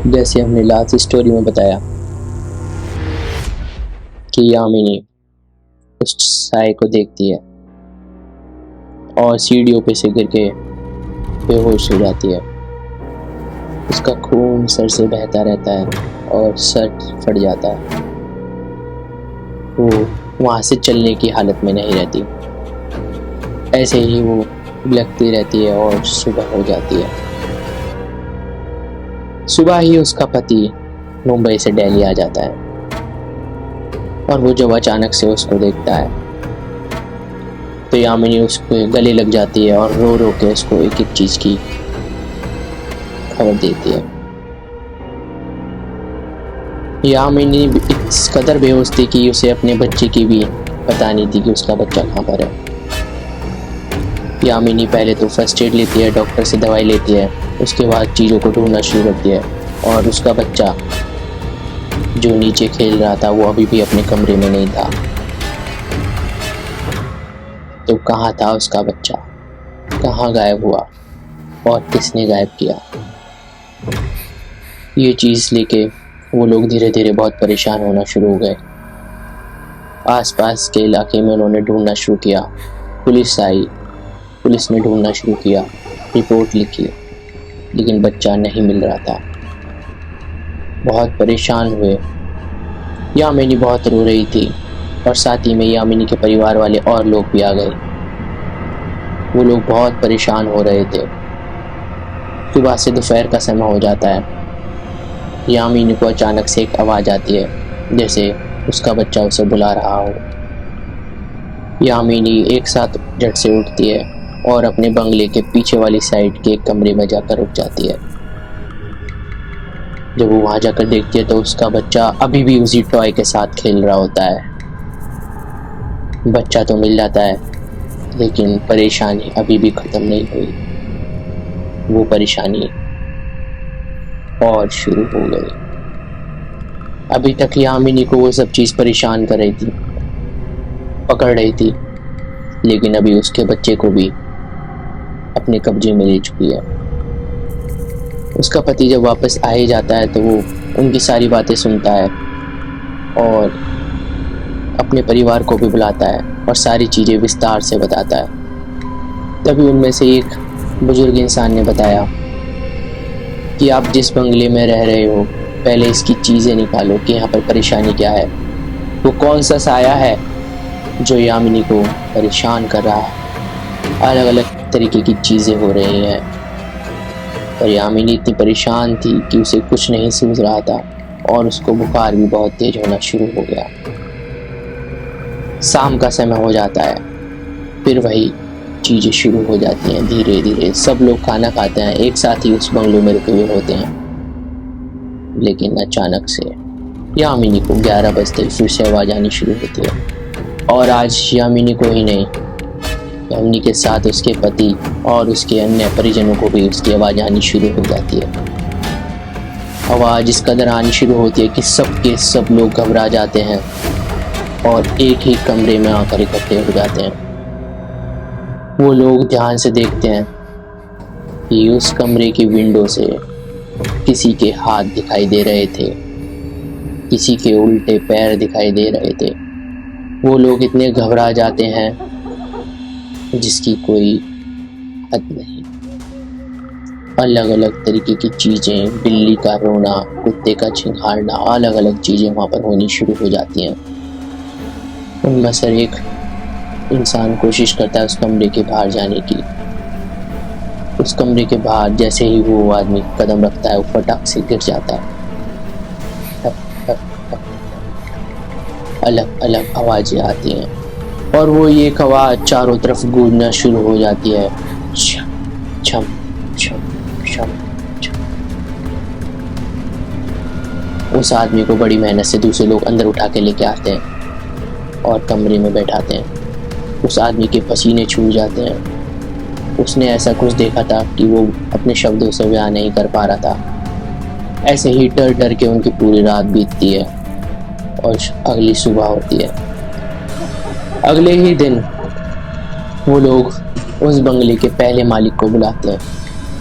जैसे हमने last story में बताया कि यामिनी उस साय को देखती है और सीढ़ियों पे से गिर के बेहोश हो जाती है। उसका खून सर से बहता रहता है और सर फट जाता है। वो वहाँ से चलने की हालत में नहीं रहती। ऐसे ही वो लगती रहती है और सुबह हो जाती है। सुबह ही उसका पति मुंबई से दिल्ली आ जाता है और वो जब अचानक से उसको देखता है तो यामिनी उसके गले लग जाती है और रो रो के उसको एक एक चीज की खबर देती है। यामिनी इस कदर बेहोश थी कि उसे अपने बच्चे की भी पता नहीं थी कि उसका बच्चा कहाँ पर है। यामिनी पहले तो फर्स्ट एड लेती है, डॉक्टर से दवाई लेती है, उसके बाद चीज़ों को ढूंढना शुरू करती है और उसका बच्चा जो नीचे खेल रहा था वो अभी भी अपने कमरे में नहीं था। तो कहाँ था उसका बच्चा, कहाँ गायब हुआ और किसने गायब किया? ये चीज़ लेके वो लोग धीरे धीरे बहुत परेशान होना शुरू हो गए। आसपास के इलाके में उन्होंने ढूंढना शुरू किया। पुलिस आई, पुलिस ने ढूंढना शुरू किया, रिपोर्ट लिखी, लेकिन बच्चा नहीं मिल रहा था। बहुत परेशान हुए। यामिनी बहुत रो रही थी और साथ ही में यामिनी के परिवार वाले और लोग भी आ गए। वो लोग बहुत परेशान हो रहे थे। सुबह से दोपहर का समय हो जाता है। यामिनी को अचानक से एक आवाज़ आती है जैसे उसका बच्चा उसे बुला रहा हो। यामिनी एक साथ झट से उठती है और अपने बंगले के पीछे वाली साइड के एक कमरे में जाकर रुक जाती है। जब वो वहाँ जाकर देखती है तो उसका बच्चा अभी भी उसी टॉय के साथ खेल रहा होता है। बच्चा तो मिल जाता है लेकिन परेशानी अभी भी ख़त्म नहीं हुई। वो परेशानी और शुरू हो गई। अभी तक यामिनी को वो सब चीज़ परेशान कर रही थी, पकड़ रही थी, लेकिन अभी उसके बच्चे को भी अपने कब्जे में ले चुकी है। उसका पति जब वापस आ ही जाता है तो वो उनकी सारी बातें सुनता है और अपने परिवार को भी बुलाता है और सारी चीज़ें विस्तार से बताता है। तभी उनमें से एक बुजुर्ग इंसान ने बताया कि आप जिस बंगले में रह रहे हो पहले इसकी चीज़ें निकालो कि यहाँ पर परेशानी क्या है। वो कौन सा साया है जो यामिनी को परेशान कर रहा है। अलग अलग तरीके की चीज़ें हो रही हैं पर यामिनी इतनी परेशान थी कि उसे कुछ नहीं सूझ रहा था और उसको बुखार भी बहुत तेज होना शुरू हो गया। शाम का समय हो जाता है, फिर वही चीज़ें शुरू हो जाती हैं। धीरे धीरे सब लोग खाना खाते हैं, एक साथ ही उस बंगलों में रुके हुए होते हैं। लेकिन अचानक से यामिनी को 11 बजते ही फिर से आवाज़ आनी शुरू होती है और आज यामिनी को ही नहीं, यामिनी के साथ उसके पति और उसके अन्य परिजनों को भी उसकी आवाज़ आनी शुरू हो जाती है। आवाज़ इस कदर आनी शुरू होती है कि सबके सब लोग घबरा जाते हैं और एक ही कमरे में आकर इकट्ठे हो जाते हैं। वो लोग ध्यान से देखते हैं कि उस कमरे की विंडो से किसी के हाथ दिखाई दे रहे थे, किसी के उल्टे पैर दिखाई दे रहे थे। वो लोग इतने घबरा जाते हैं जिसकी कोई हद नहीं। अलग अलग तरीके की चीज़ें, बिल्ली का रोना, कुत्ते का चिंघाड़ना, अलग अलग चीज़ें वहाँ पर होनी शुरू हो जाती हैं। उनमें से एक इंसान कोशिश करता है उस कमरे के बाहर जाने की। उस कमरे के बाहर जैसे ही वो आदमी कदम रखता है वो फटाक से गिर जाता है। अलग अलग आवाज़ें आती हैं और वो ये आवाज़ चारों तरफ गूंजना शुरू हो जाती है। छम छम छम छम छम। उस आदमी को बड़ी मेहनत से दूसरे लोग अंदर उठा के लेके आते हैं और कमरे में बैठाते हैं। उस आदमी के पसीने छूट जाते हैं। उसने ऐसा कुछ देखा था कि वो अपने शब्दों से बयान नहीं कर पा रहा था। ऐसे ही डर डर के उनकी पूरी रात बीतती है और अगली सुबह होती है। अगले ही दिन वो लोग उस बंगले के पहले मालिक को बुलाते हैं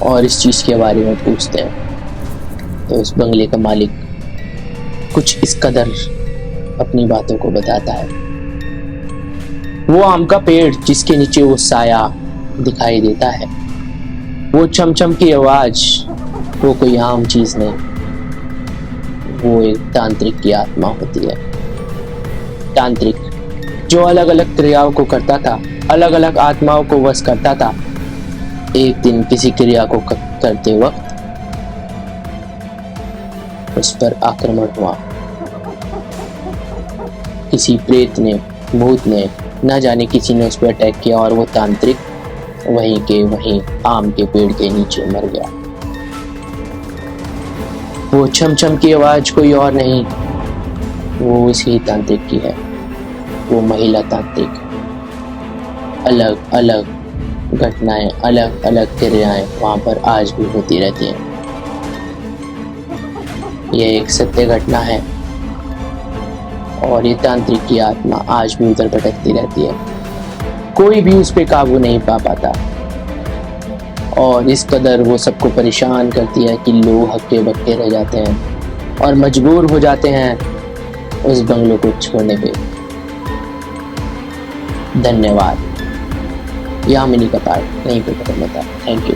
और इस चीज़ के बारे में पूछते हैं, तो उस बंगले का मालिक कुछ इस कदर अपनी बातों को बताता है। वो आम का पेड़ जिसके नीचे वो साया दिखाई देता है, वो चमचम की आवाज, वो कोई आम चीज नहीं, वो एक तांत्रिक की आत्मा होती है। तांत्रिक जो अलग अलग क्रियाओं को करता था, अलग अलग आत्माओं को वश करता था। एक दिन किसी क्रिया को करते वक्त उस पर आक्रमण हुआ। किसी प्रेत ने, भूत ने, न जाने किसी ने उस पर अटैक किया और वो तांत्रिक वहीं के वहीं आम के पेड़ के नीचे मर गया। वो छमछम की आवाज कोई और नहीं, वो इसी तांत्रिक की है। वो महिला तांत्रिक। अलग अलग घटनाएं, अलग अलग क्रियाएं वहां पर आज भी होती रहती हैं। यह एक सत्य घटना है और ये तांत्रिक की आत्मा आज भी उधर भटकती रहती है। कोई भी उस पर काबू नहीं पा पाता और इस कदर वो सबको परेशान करती है कि लोग हक्के बक्के रह जाते हैं और मजबूर हो जाते हैं उस बंगलों को छोड़ने पे। धन्यवाद। यामिनी का पार्ट नहीं पे खत्म होता। Thank you.